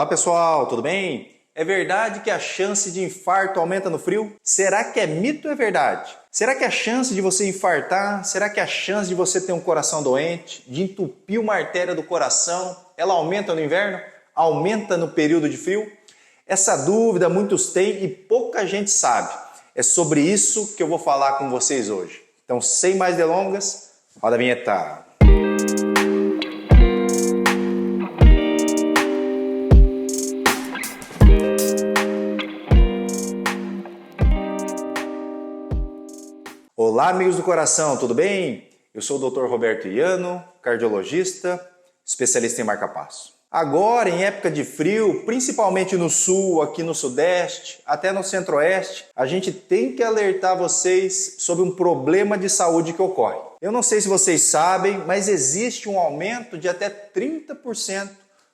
Olá pessoal, tudo bem? É verdade que a chance de infarto aumenta no frio? Será que é mito ou é verdade? Será que a chance de você infartar, será que a chance de você ter um coração doente, de entupir uma artéria do coração, ela aumenta no inverno? Aumenta no período de frio? Essa dúvida muitos têm e pouca gente sabe. É sobre isso que eu vou falar com vocês hoje. Então, sem mais delongas, roda a vinheta. Olá, amigos do coração, tudo bem? Eu sou o Dr. Roberto Iano, cardiologista, especialista em marca-passo. Agora, em época de frio, principalmente no sul, aqui no sudeste, até no centro-oeste, a gente tem que alertar vocês sobre um problema de saúde que ocorre. Eu não sei se vocês sabem, mas existe um aumento de até 30%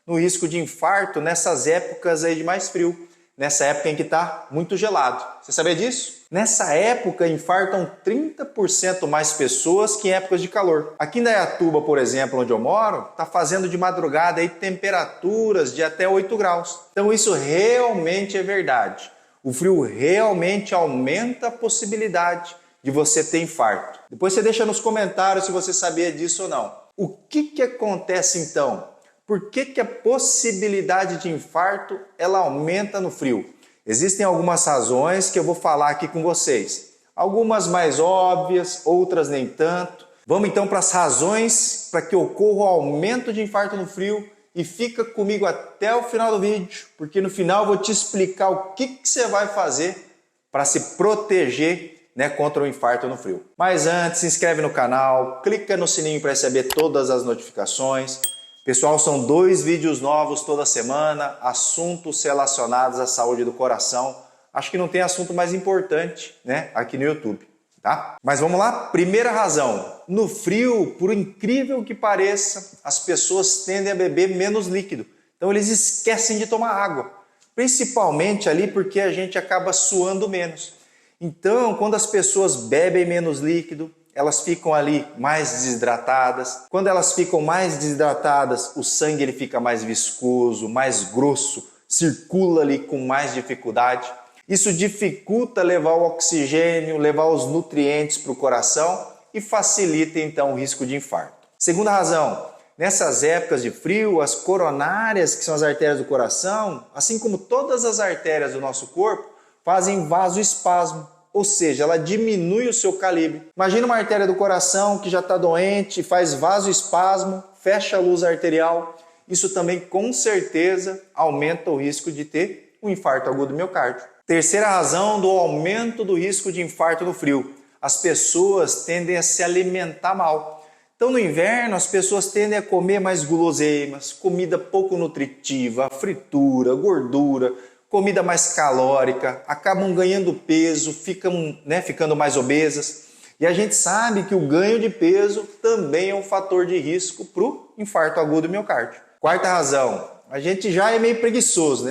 no risco de infarto nessas épocas aí de mais frio. Nessa época em que está muito gelado. Você sabia disso? Nessa época, infartam 30% mais pessoas que em épocas de calor. Aqui em Indaiatuba, por exemplo, onde eu moro, está fazendo de madrugada aí temperaturas de até 8 graus. Então isso realmente é verdade. O frio realmente aumenta a possibilidade de você ter infarto. Depois você deixa nos comentários se você sabia disso ou não. O que acontece então? Por que a possibilidade de infarto ela aumenta no frio? Existem algumas razões que eu vou falar aqui com vocês. Algumas mais óbvias, outras nem tanto. Vamos então para as razões para que ocorra o aumento de infarto no frio e fica comigo até o final do vídeo, porque no final eu vou te explicar o que você vai fazer para se proteger contra o infarto no frio. Mas antes, se inscreve no canal, clica no sininho para receber todas as notificações. Pessoal, são 2 vídeos novos toda semana, assuntos relacionados à saúde do coração. Acho que não tem assunto mais importante, aqui no YouTube, tá? Mas vamos lá? Primeira razão. No frio, por incrível que pareça, as pessoas tendem a beber menos líquido. Então eles esquecem de tomar água, principalmente ali porque a gente acaba suando menos. Então, quando as pessoas bebem menos líquido, elas ficam ali mais desidratadas. Quando elas ficam mais desidratadas, o sangue ele fica mais viscoso, mais grosso, circula ali com mais dificuldade. Isso dificulta levar o oxigênio, levar os nutrientes para o coração e facilita então o risco de infarto. Segunda razão, nessas épocas de frio, as coronárias, que são as artérias do coração, assim como todas as artérias do nosso corpo, fazem vasoespasmo. Ou seja, ela diminui o seu calibre. Imagina uma artéria do coração que já está doente, faz vasoespasmo, fecha a luz arterial. Isso também, com certeza, aumenta o risco de ter um infarto agudo do miocárdio. Terceira razão do aumento do risco de infarto no frio. As pessoas tendem a se alimentar mal. Então, no inverno, as pessoas tendem a comer mais guloseimas, comida pouco nutritiva, fritura, gordura, comida mais calórica, acabam ganhando peso, ficando mais obesas. E a gente sabe que o ganho de peso também é um fator de risco para o infarto agudo do miocárdio. Quarta razão, a gente já é meio preguiçoso,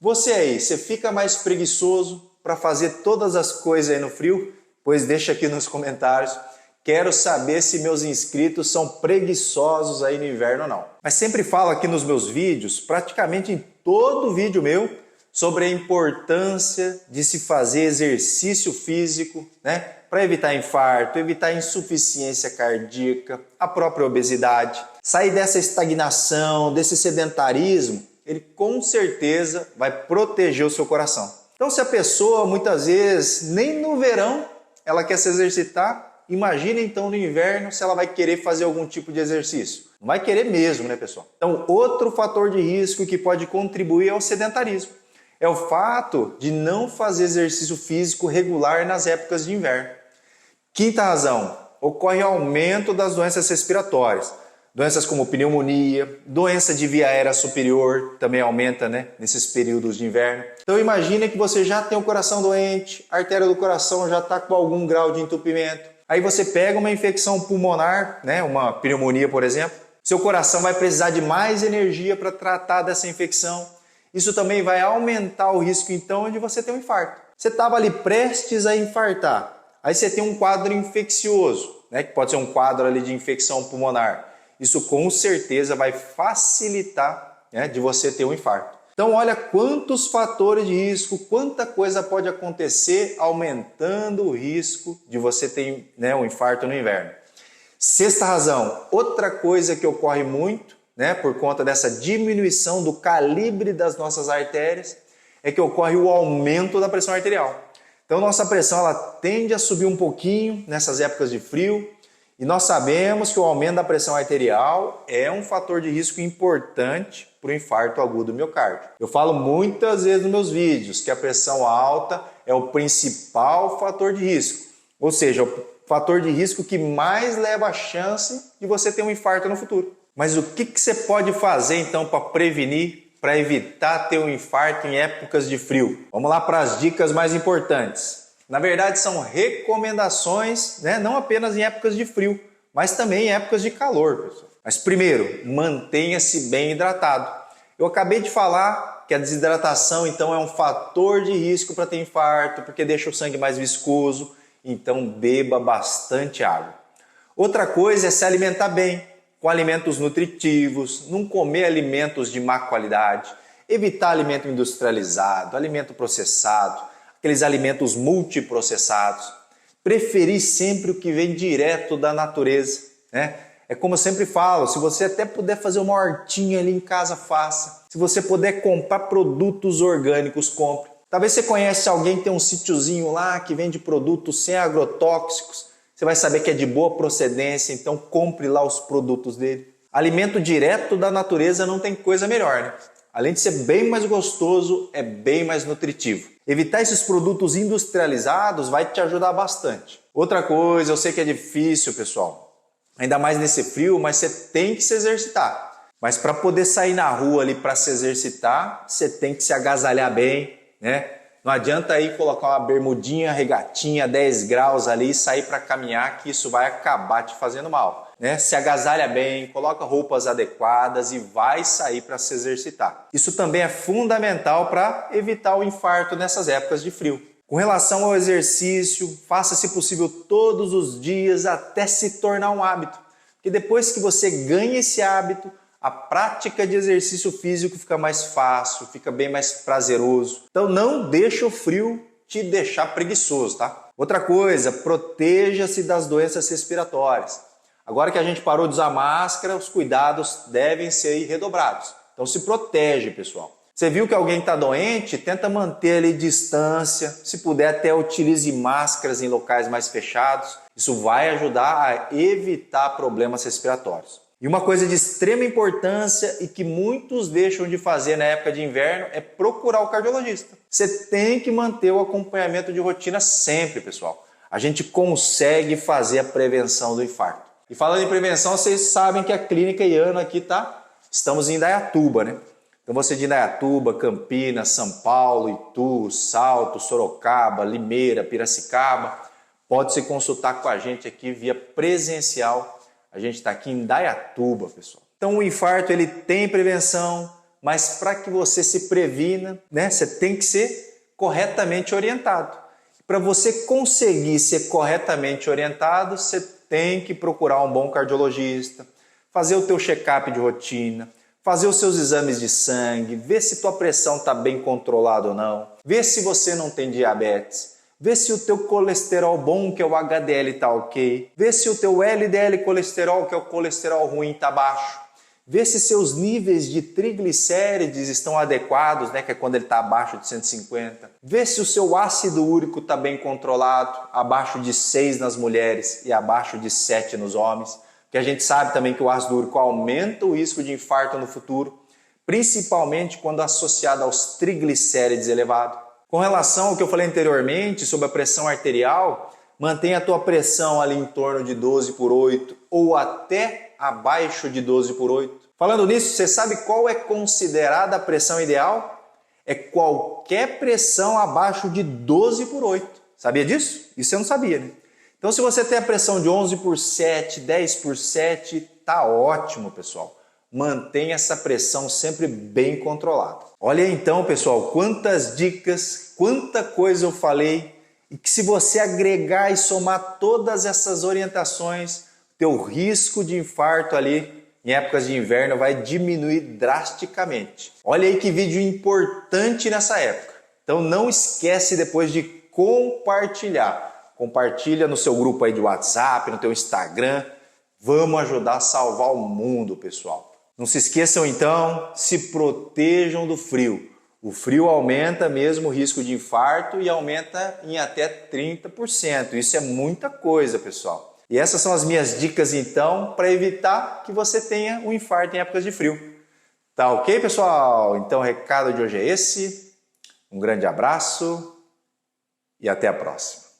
Você aí, você fica mais preguiçoso para fazer todas as coisas aí no frio? Pois deixa aqui nos comentários. Quero saber se meus inscritos são preguiçosos aí no inverno ou não. Mas sempre falo aqui nos meus vídeos, praticamente em todo vídeo meu, sobre a importância de se fazer exercício físico, para evitar infarto, evitar insuficiência cardíaca, a própria obesidade. Sair dessa estagnação, desse sedentarismo, ele com certeza vai proteger o seu coração. Então, se a pessoa muitas vezes nem no verão ela quer se exercitar, imagina então no inverno se ela vai querer fazer algum tipo de exercício. Não vai querer mesmo, pessoal? Então, outro fator de risco que pode contribuir é o sedentarismo. É o fato de não fazer exercício físico regular nas épocas de inverno. Quinta razão, ocorre aumento das doenças respiratórias. Doenças como pneumonia, doença de via aérea superior também aumenta nesses períodos de inverno. Então imagine que você já tem o coração doente, a artéria do coração já está com algum grau de entupimento. Aí você pega uma infecção pulmonar, uma pneumonia, por exemplo. Seu coração vai precisar de mais energia para tratar dessa infecção. Isso também vai aumentar o risco, então, de você ter um infarto. Você estava ali prestes a infartar, aí você tem um quadro infeccioso, que pode ser um quadro ali de infecção pulmonar. Isso com certeza vai facilitar de você ter um infarto. Então olha quantos fatores de risco, quanta coisa pode acontecer aumentando o risco de você ter, né, um infarto no inverno. Sexta razão, outra coisa que ocorre muito, né, por conta dessa diminuição do calibre das nossas artérias, é que ocorre o aumento da pressão arterial. Então nossa pressão ela tende a subir um pouquinho nessas épocas de frio e nós sabemos que o aumento da pressão arterial é um fator de risco importante para o infarto agudo do miocárdio. Eu falo muitas vezes nos meus vídeos que a pressão alta é o principal fator de risco, ou seja, o fator de risco que mais leva a chance de você ter um infarto no futuro. Mas o que você pode fazer então para prevenir, para evitar ter um infarto em épocas de frio? Vamos lá para as dicas mais importantes. Na verdade são recomendações, né? Não apenas em épocas de frio, mas também em épocas de calor, pessoal. Mas primeiro, mantenha-se bem hidratado. Eu acabei de falar que a desidratação então é um fator de risco para ter infarto, porque deixa o sangue mais viscoso, então beba bastante água. Outra coisa é se alimentar bem, com alimentos nutritivos, não comer alimentos de má qualidade, evitar alimento industrializado, alimento processado, aqueles alimentos multiprocessados, preferir sempre o que vem direto da natureza, né? É como eu sempre falo, se você até puder fazer uma hortinha ali em casa, faça. Se você puder comprar produtos orgânicos, compre. Talvez você conhece alguém que tem um sítiozinho lá que vende produtos sem agrotóxicos. Você vai saber que é de boa procedência, então compre lá os produtos dele. Alimento direto da natureza não tem coisa melhor, né? Além de ser bem mais gostoso, é bem mais nutritivo. Evitar esses produtos industrializados vai te ajudar bastante. Outra coisa, eu sei que é difícil, pessoal. Ainda mais nesse frio, mas você tem que se exercitar. Mas para poder sair na rua ali para se exercitar, você tem que se agasalhar bem, né? Não adianta aí colocar uma bermudinha, regatinha, 10 graus ali e sair para caminhar, que isso vai acabar te fazendo mal, né? Se agasalha bem, coloca roupas adequadas e vai sair para se exercitar. Isso também é fundamental para evitar o infarto nessas épocas de frio. Com relação ao exercício, faça se possível todos os dias até se tornar um hábito. Porque depois que você ganha esse hábito, a prática de exercício físico fica mais fácil, fica bem mais prazeroso. Então não deixa o frio te deixar preguiçoso, tá? Outra coisa, proteja-se das doenças respiratórias. Agora que a gente parou de usar máscara, os cuidados devem ser redobrados. Então se protege, pessoal. Você viu que alguém está doente, tenta manter ali distância, se puder até utilize máscaras em locais mais fechados. Isso vai ajudar a evitar problemas respiratórios. E uma coisa de extrema importância e que muitos deixam de fazer na época de inverno é procurar o cardiologista. Você tem que manter o acompanhamento de rotina sempre, pessoal. A gente consegue fazer a prevenção do infarto. E falando em prevenção, vocês sabem que a Clínica Iano aqui estamos em Indaiatuba, né? Então você de Indaiatuba, Campinas, São Paulo, Itu, Salto, Sorocaba, Limeira, Piracicaba, pode se consultar com a gente aqui via presencial. A gente está aqui em Indaiatuba, pessoal. Então o infarto ele tem prevenção, mas para que você se previna, né, você tem que ser corretamente orientado. Para você conseguir ser corretamente orientado, você tem que procurar um bom cardiologista, fazer o teu check-up de rotina, fazer os seus exames de sangue, ver se tua pressão está bem controlada ou não, ver se você não tem diabetes, ver se o teu colesterol bom, que é o HDL, está ok, ver se o teu LDL colesterol, que é o colesterol ruim, está baixo, ver se seus níveis de triglicérides estão adequados, né, que é quando ele está abaixo de 150, ver se o seu ácido úrico está bem controlado, abaixo de 6 nas mulheres e abaixo de 7 nos homens, que a gente sabe também que o ácido úrico aumenta o risco de infarto no futuro, principalmente quando associado aos triglicérides elevados. Com relação ao que eu falei anteriormente sobre a pressão arterial, mantenha a tua pressão ali em torno de 12/8 ou até abaixo de 12/8. Falando nisso, você sabe qual é considerada a pressão ideal? É qualquer pressão abaixo de 12/8. Sabia disso? Isso eu não sabia, né? Então, se você tem a pressão de 11/7, 10/7, tá ótimo, pessoal. Mantenha essa pressão sempre bem controlada. Olha então, pessoal, quantas dicas, quanta coisa eu falei e que se você agregar e somar todas essas orientações, teu risco de infarto ali em épocas de inverno vai diminuir drasticamente. Olha aí que vídeo importante nessa época. Então não esquece depois de compartilhar. Compartilha no seu grupo aí de WhatsApp, no teu Instagram. Vamos ajudar a salvar o mundo, pessoal. Não se esqueçam então, se protejam do frio. O frio aumenta mesmo o risco de infarto e aumenta em até 30%. Isso é muita coisa, pessoal. E essas são as minhas dicas então para evitar que você tenha um infarto em épocas de frio. Tá ok, pessoal? Então o recado de hoje é esse. Um grande abraço e até a próxima.